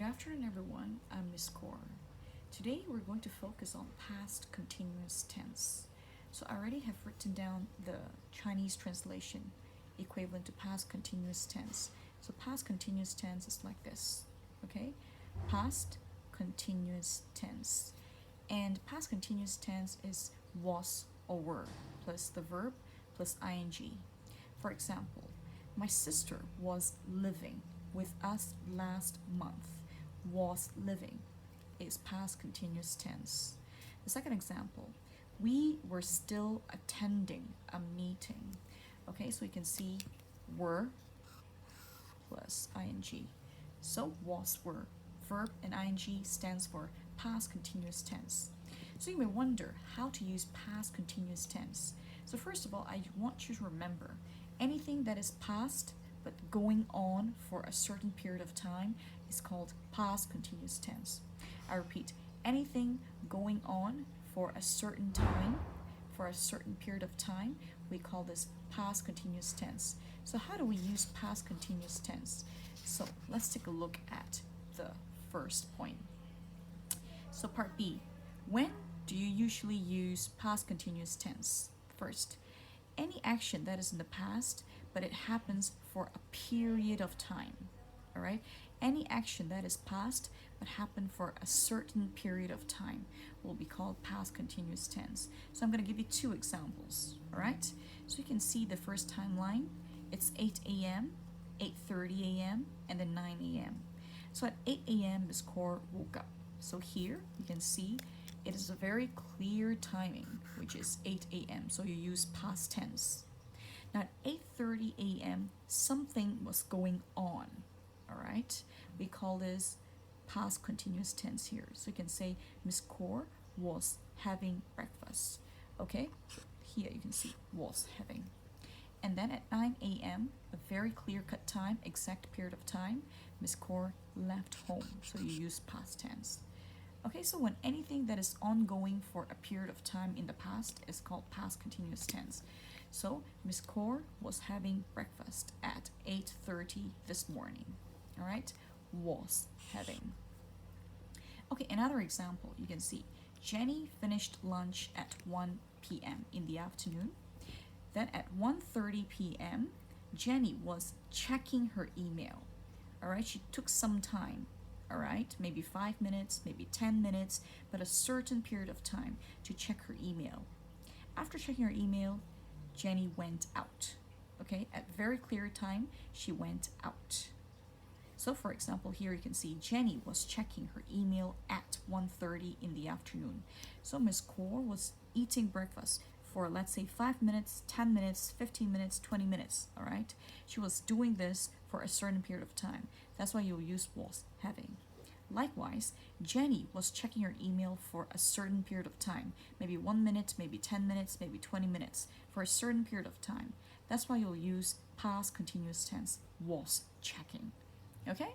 afternoon, everyone. I'm Miss Core. Today we're going to focus on past continuous tense. So I already have written down the Chinese translation equivalent to past continuous tense. So past continuous tense is like this, okay? Past continuous tense. And past continuous tense is was or were plus the verb plus ing. For example, my sister was living with us last month. Was living is past continuous tense. The second example, we were still attending a meeting. Okay, so you can see were plus ing. So was, were, verb and ing stands for past continuous tense. So you may wonder how to use past continuous tense. So first of all, I want you to remember anything that is past but going on for a certain period of time is called past continuous tense. I repeat, anything going on for a certain time, for a certain period of time, we call this past continuous tense. So how do we use past continuous tense? So let's take a look at the first point. So part B, when do you usually use past continuous tense? First, any action that is in the past but it happens for a period of time. All right, any action that is past but happened for a certain period of time will be called past continuous tense. So I'm going to give you two examples. All right, so you can see the first timeline. It's 8 a.m., 8:30 a.m., and then 9 a.m. So at 8 a.m. Miss Core woke up. So here you can see it is a very clear timing, which is 8 a.m. So you use past tense. Now at 8:30 a.m. something was going on. All right, we call this past continuous tense here. So you can say Miss Core was having breakfast. Okay, here you can see was having. And then at 9 a.m., a very clear-cut time, exact period of time, Miss Core left home. So you use past tense. Okay, so when anything that is ongoing for a period of time in the past is called past continuous tense. So Miss Core was having breakfast at 8:30 this morning. All right, was having. Okay, another example, you can see Jenny finished lunch at 1 p.m. in the afternoon. Then at 1:30 p.m., Jenny was checking her email. All right, she took some time. All right, maybe 5 minutes, maybe 10 minutes, but a certain period of time to check her email. After checking her email, Jenny went out. Okay, at very clear time, she went out. So for example, here you can see Jenny was checking her email at 1:30 in the afternoon. So Miss Core was eating breakfast for, let's say, 5 minutes, 10 minutes, 15 minutes, 20 minutes. All right, she was doing this for a certain period of time. That's why you'll use was having. Likewise, Jenny was checking her email for a certain period of time, maybe 1 minute, maybe 10 minutes, maybe 20 minutes, for a certain period of time. That's why you'll use past continuous tense, was checking. Okay?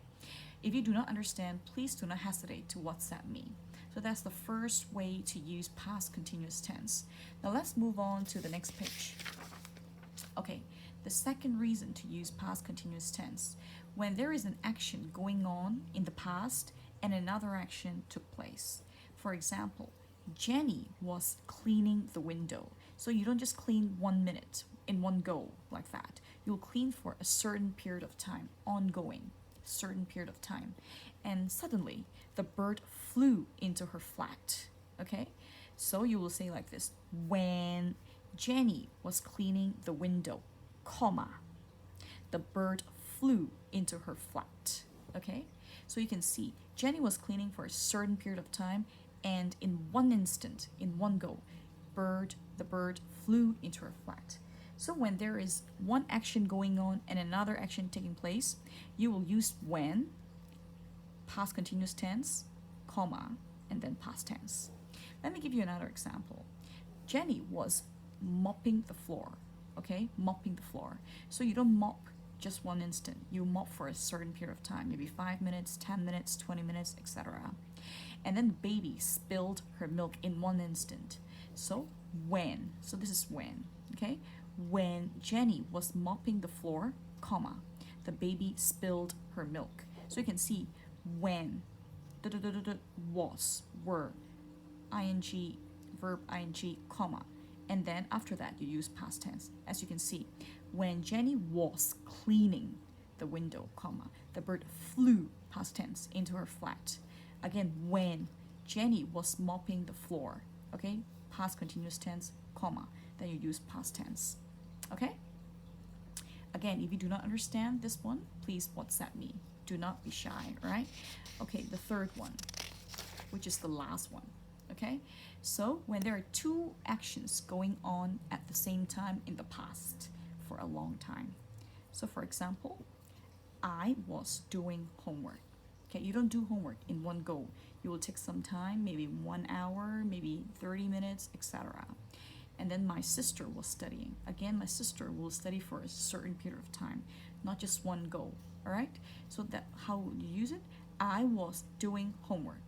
If you do not understand, please do not hesitate to WhatsApp me. So that's the first way to use past continuous tense. Now let's move on to the next page. Okay, the second reason to use past continuous tense, when there is an action going on in the past and another action took place. For example, Jenny was cleaning the window. So you don't just clean 1 minute in one go like that. You'll clean for a certain period of time, ongoing, certain period of time. And suddenly, the bird flew into her flat. Okay? So you will say like this, when Jenny was cleaning the window, comma, the bird flew into her flat. Okay, so you can see Jenny was cleaning for a certain period of time, and in one instant, in one go, the bird flew into her flat. So when there is one action going on and another action taking place, you will use when, past continuous tense, comma, and then past tense. Let me give you another example. Jenny was mopping the floor. Okay, mopping the floor. So you don't mop just one instant. You mop for a certain period of time, maybe 5 minutes, 10 minutes, 20 minutes, etc. And then the baby spilled her milk in one instant. So when, so this is when, okay? When Jenny was mopping the floor, comma, the baby spilled her milk. So you can see when, was, were, ing, verb ing, comma, and then after that you use past tense. As you can see, when Jenny was cleaning the window, comma, the bird flew, past tense, into her flat. Again, when Jenny was mopping the floor, okay, past continuous tense, comma, then you use past tense. Okay? Again, if you do not understand this one, please WhatsApp me. Do not be shy, right? Okay, the third one, which is the last one. Okay? So when there are two actions going on at the same time in the past for a long time. So for example, I was doing homework. Okay, you don't do homework in one go. You will take some time, maybe 1 hour, maybe 30 minutes, etc. And then my sister was studying. Again, my sister will study for a certain period of time, not just one go. All right? So that how would you use it? I was doing homework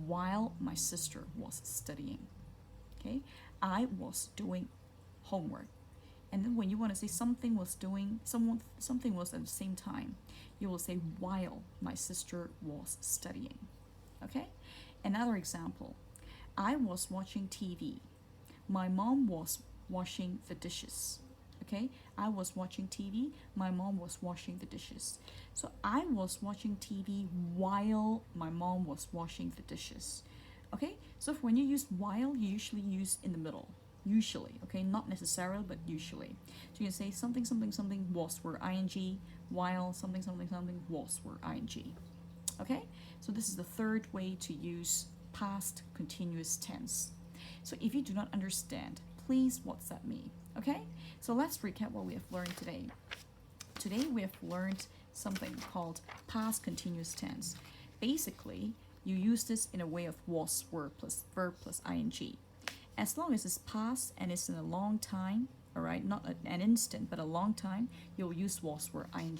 while my sister was studying. Okay? I was doing homework. And then when you want to say something was at the same time, you will say while my sister was studying. Okay? Another example. I was watching TV. My mom was washing the dishes. Okay? I was watching TV. My mom was washing the dishes. So I was watching TV while my mom was washing the dishes. Okay? So when you use while, you usually use in the middle. Usually, okay? Not necessarily, but usually. So you can say something, something, something was were ing, while something, something, something was were ing. Okay? So this is the third way to use past continuous tense. So if you do not understand, please WhatsApp me. Okay? So let's recap what we have learned today. Today we have learned something called past continuous tense. Basically, you use this in a way of was, were, plus verb, plus ing. As long as it's past and it's in a long time, all right, not an instant, but a long time, you'll use was, were, ing.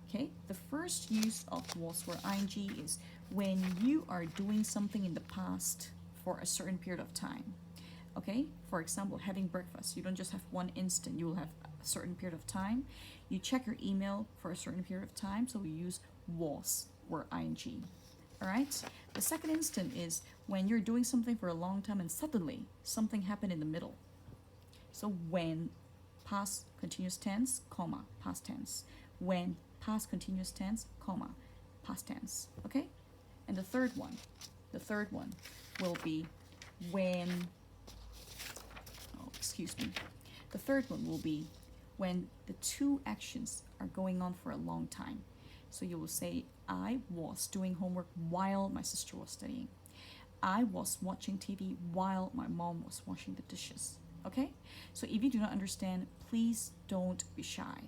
Okay? The first use of was, were, ing is when you are doing something in the past for a certain period of time. Okay? For example, having breakfast. You don't just have one instant. You will have a certain period of time. You check your email for a certain period of time, so we use was, were, ing. All right? The second instant is when you're doing something for a long time and suddenly something happened in the middle. So when past continuous tense, comma, past tense. When past continuous tense, comma, past tense. Okay? And the third one will be when, the third one will be when the two actions are going on for a long time. So you will say, I was doing homework while my sister was studying. I was watching TV while my mom was washing the dishes. Okay? So if you do not understand, please don't be shy.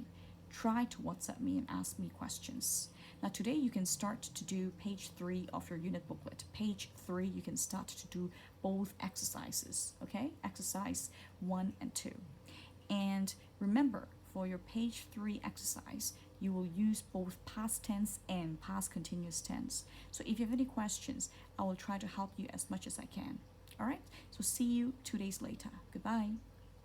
Try to WhatsApp me and ask me questions. Now today you can start to do page 3 of your unit booklet. Page 3, you can start to do both exercises. Okay? Exercise 1 and 2. And remember, for your page 3 exercise, you will use both past tense and past continuous tense. So if you have any questions, I will try to help you as much as I can. All right? So see you 2 days later. Goodbye.